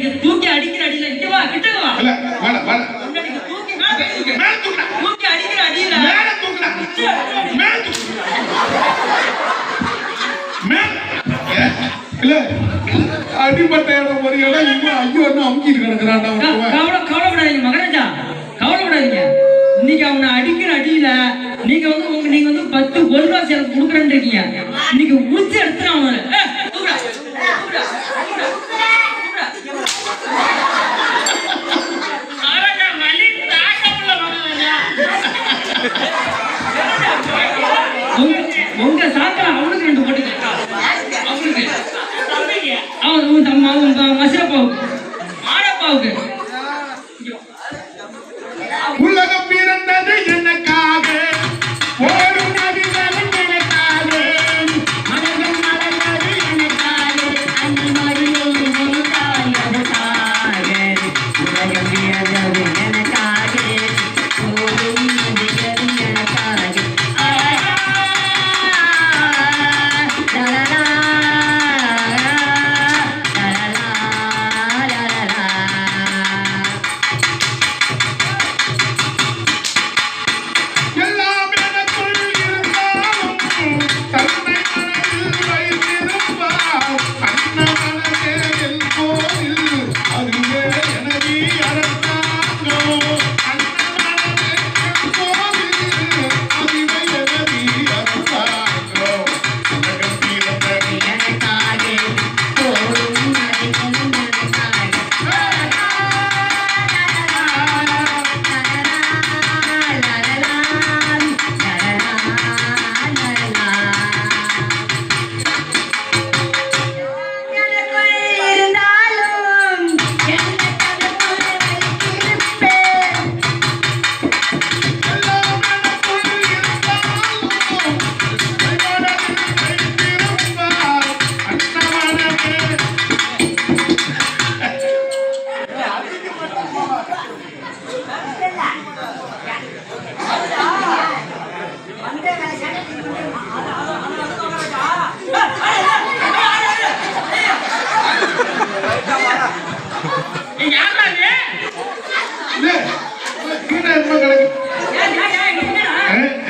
நீங்க தூக்கி அடிக்கிற அடியில இங்க வா கிட்ட வா இல்ல வாடா வாடா நீங்க தூக்கி மேல தூக்குடா தூக்கி அடிக்கிற அடியில மேல தூக்குடா மேல தூக்கு மேல இல்ல அடிபட்ட இடம் ஒரு இடம் இவன் ஐயோ என்ன அமுக்கிட்டு கிடக்குறான்டா கவலைப்படாதீங்க மகாராஜா கவலைப்படாதீங்க இன்னைக்கு அவனை அடிக்கிற அடியில நீங்க வந்து 10 பொருளா சேர்த்து கொடுக்குறேன்னு இருக்கீங்க இன்னைக்கு முடிச்சு எடுத்துறான் அவனை உங்க சாக்கா அவனுக்கு 2 போட்டு அவனுக்கு மசிரப்பாவுக்கு மாடப்பாவுக்கு உலகம் பிறந்தது எனக்காக ஓடும் நதிகள் எனக்காக மலர்கள் மலர்ந்தது எனக்காக அன்னி மரியை நினைத்தாய் அதற்காக உலகம் பிறந்தது எனக்காக ஓடும் நதிகள் எனக்காக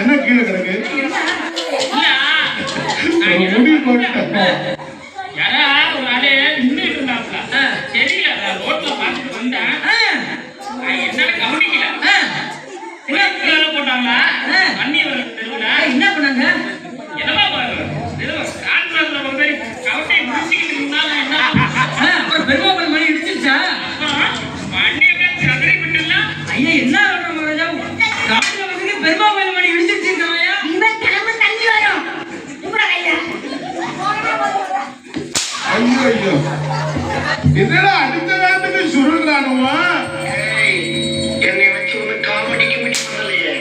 என்ன கீழே கிடக்கு முடிவு போட்டு என்ன பண்ணாங்க பெருமாள் மணி இடிச்சிருச்சா ஐயா என்ன பெருமாள் மணி இடிச்சிருச்சிருக்காயா ஐயோ ஐயோ இதென்ன அடித்த நேரத்துக்கு சுருள்றானுவா என்னை வச்சு ஒரு காமெடிக்கு முடிக்கலையே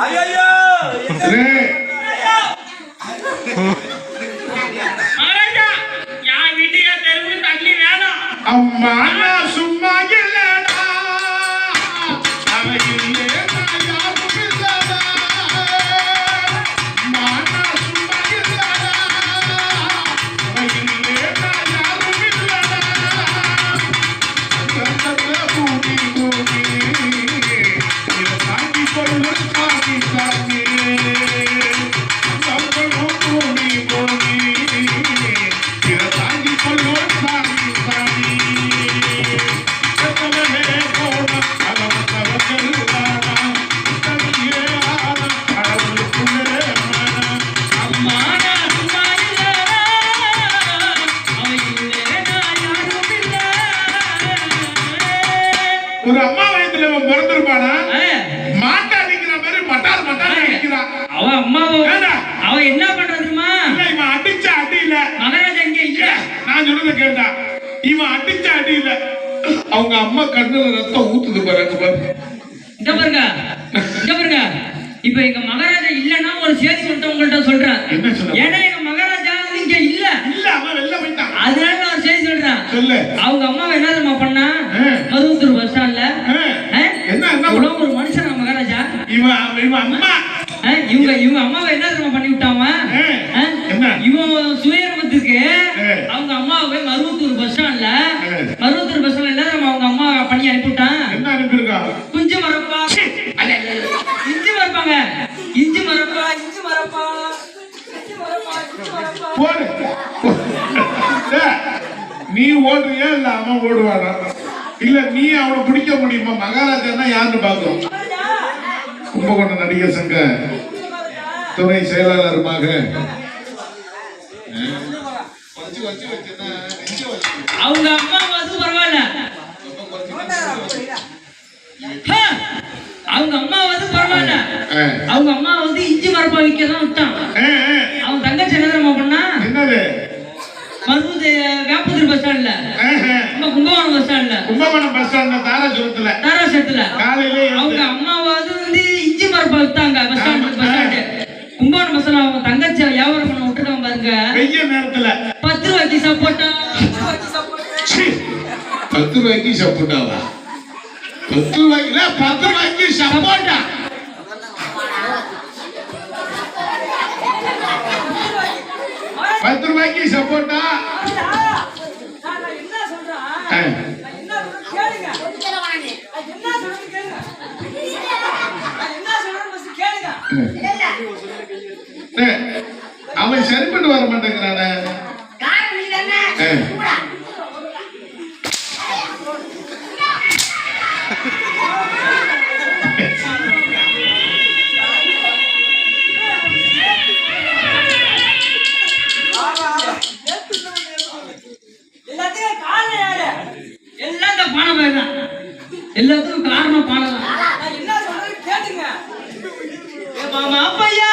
ஐயோ அம்மா நான் சும்மா இல்லடா அவையிலே நான் யாரும் இல்லடா அம்மா நான் சும்மா இல்லடா அவையிலே நான் யாரும் இல்லடா கண்டத்துல பூமி பூமி இதை தாங்கி கொள்ளும் சாமி சாமி கண்டங்களும் பூமி பூமி இதை தாங்கி கொள்ளும் சாமி சாமி ஒரு அம்மா வயசுல அவன் பிறந்திருப்பானா மாட்டை அடிக்கிற மாதிரி மட்டார் மட்டார் அடிக்கிறான் அவன் அம்மாவோ அவன் என்ன பண்றதுமா இல்ல இவன் அடிச்ச அடி இல்ல மகாராஜா இங்க இல்ல நான் சொல்றத கேட்டா இவன் அடிச்ச அடி இல்ல அவங்க அம்மா கண்ணுல ரத்தம் ஊத்துது பாருங்க இங்க பாருங்க இப்ப எங்க மகாராஜா இல்லன்னா ஒரு செய்தி மட்டும் உங்கள்ட்ட சொல்றேன் ஏன்னா எங்க மகாராஜா இங்க இல்ல அவன் வெளில போயிட்டான் அதனால நான் ஒரு செய்தி சொல்றேன் சொல்லு அவங்க அம்மாவை என்ன பண்ணா மருவத்தூர் பஸ் ஸ்டாண்ட்ல என்ன ஒரு மனுஷன் மகாராஜா இவன் அம்மா இவங்க அம்மாவை என்ன தெரியுமா பண்ணி விட்டாம இவன் சுயரமத்துக்கு அவங்க அம்மாவை போய் மருவத்தூர் பஸ் ஸ்டாண்ட்ல என்ன அவங்க அம்மா பண்ணி அனுப்பிவிட்டான். என்ன அனுப்பியிருக்கா? குஞ்சு மரப்பா இஞ்சி மரப்பாங்க இஞ்சி மரப்பா போடு. நீ ஓடுறியா இல்ல அவன் ஓடுவாரா? இல்ல நீ அவனை பிடிக்க முடியுமா? மகாராஜா யாருன்னு பாக்குறோம். கும்பகோணம் நடிகர் சங்க துணை செயலாளருமாக அவங்க அம்மா வந்து பரவாயில்ல, அவங்க அம்மா வந்து பரவாயில்ல, அவங்க அம்மா வந்து இஞ்சி மரப்பா விற்க தான் விட்டான். அவன் தங்கச்சி என்ன தெரியுமா பண்ணா? என்னது? வேப்பத்தூர் பஸ் ஸ்டாண்ட்ல, கும்பகோணம் பஸ் ஸ்டாண்ட்ல தாராசுரத்துல காலையில அவங்க அம்மாவாவது வந்து இஞ்சி மரப்பா வித்தாங்க. Bus stand Kumbakonam bus stand. அவங்க தங்கச்சி வியாபாரம் பண்ண விட்டுருக்காங்க பாருங்க. வெய்ய நேரத்துல 10 ரூபாய்க்கு சப்போட்டா. 10 ரூபாய்க்கு சப்போட்டாவா? 10 ரூபாய்க்கு சப்போட்டா. 10 ரூபாய்க்கு சப்போட்டா. அவன் சரிப்பட்டு வர மாட்டேங்கிறானே. எல்லாத்துக்கும் காரணம் பாடம். மாமா அப்பையா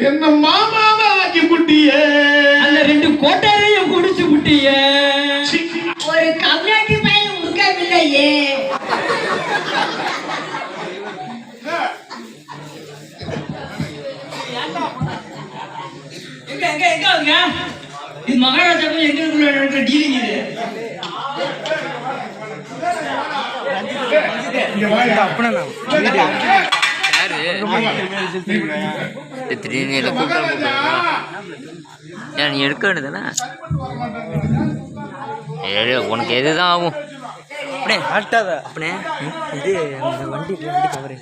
என்ன மாமாவை ஆக்கி புட்டியே. அந்த 2 கோட்டையையும் குடிச்சு புட்டியே. ஒரு கம்யூனிட்டி பையன் உட்கார்ந்தில்லையே. எங்க இது மகாராஜாக்கும் எங்களுக்குள்ள நடக்கிற டீலிங் இது. நீ எடுக்க வேண்டியதானே? உனக்கு எதுதான் ஆகும். அப்படியே இது வண்டி கவரு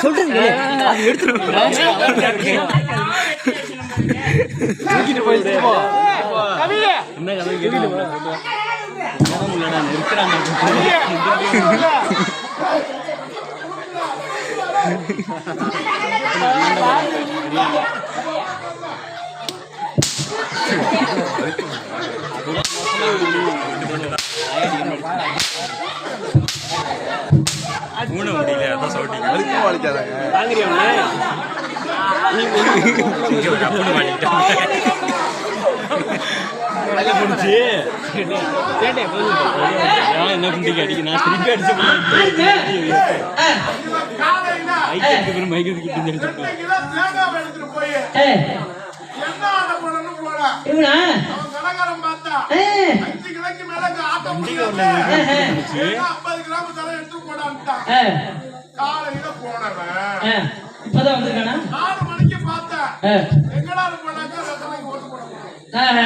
சொல்றேன் முடியல அதான் சொல்லிட்டீங்க. அதுக்கும் வலிக்காதாங்க. என்ன குண்டிக்கு அடிக்க நான் திருப்பி அடிச்சு மைக்கு இப்பதான் வந்திருக்கானா? 4 மணிக்கு பார்த்தேன். ஆ. எங்கடா போனாக்கா ரத்தனைக்கு ஓட்டு போட போறோம். ஆ, ஆ.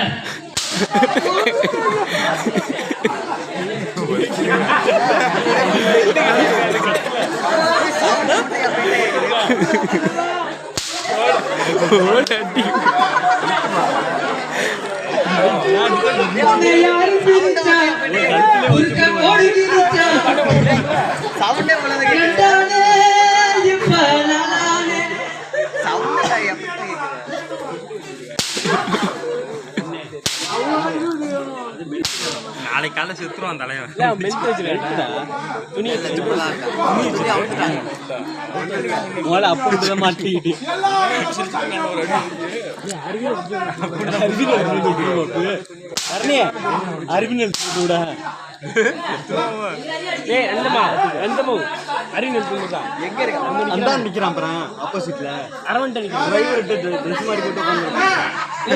உன்னை யாரு பிரிச்சா? உருக்க ஓடி பிரிச்சா? கண்டானே இப்ப நானே. நாளைக்கு காலை செத்துருவான் தலைவன். அப்படி மாட்டிக்கிட்டு அறிவியல் கூட ஆப்போசிட்ல நிக்குது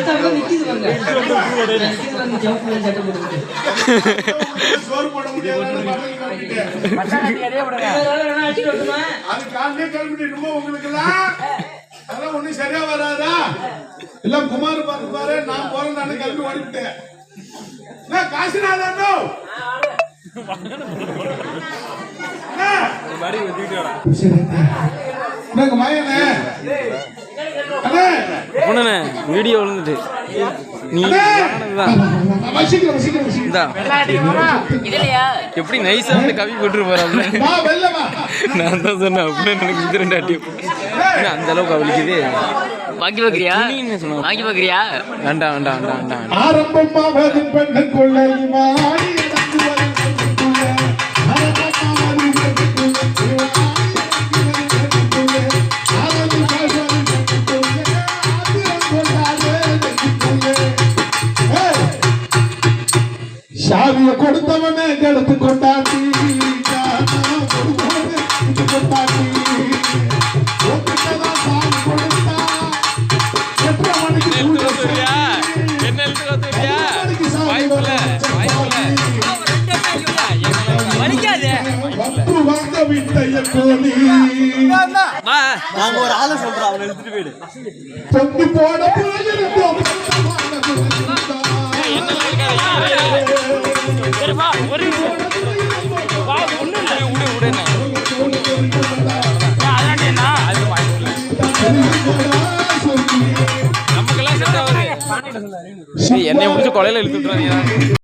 பாருங்க. நிக்குது பாருங்க, ஜவுக்கு மேல சட்டை போட்டுக்கிட்டு. சோறு போட முடியாதுன்னு பக்கத்துல வந்துட்டேன். வேணா அடிச்சுட்டு வரட்டுமா? அது காலையிலே கிளம்பிட்டு உங்களுக்கெல்லாம் அதெல்லாம் ஒண்ணும் சரியா வராதா? எல்லாம் குமார் பாரு நான் போறேன் கிளம்பி ஓடிவிட்டேன். காசிநாதோ வீடியோ விழுந்துட்டு நீ எப்படி நைஸா வந்து கவி போட்டு போறாங்க. நான் தான் சொன்னேன் அப்படின்னு எனக்கு இது 2 அடி அந்த அளவுக்கு அவளுக்கு வாங்கி பார்க்குறியா? வாங்கி பார்க்குறியா? வேண்டாம் வேண்டாம் வேண்டாம் வேண்டாம். ஆரம்பமாவது பெண்ணுக்குள்ள சாவிய கொடுத்தவனே கெடுத்து கொண்டாட்டி கொண்டாட்டி நாங்க ஒரு ஆளை சொல்றோம் அவனை எடுத்துட்டு போயிடு. தொங்கி போன என்னை முடிச்சு கொலையில இழுத்துட்டு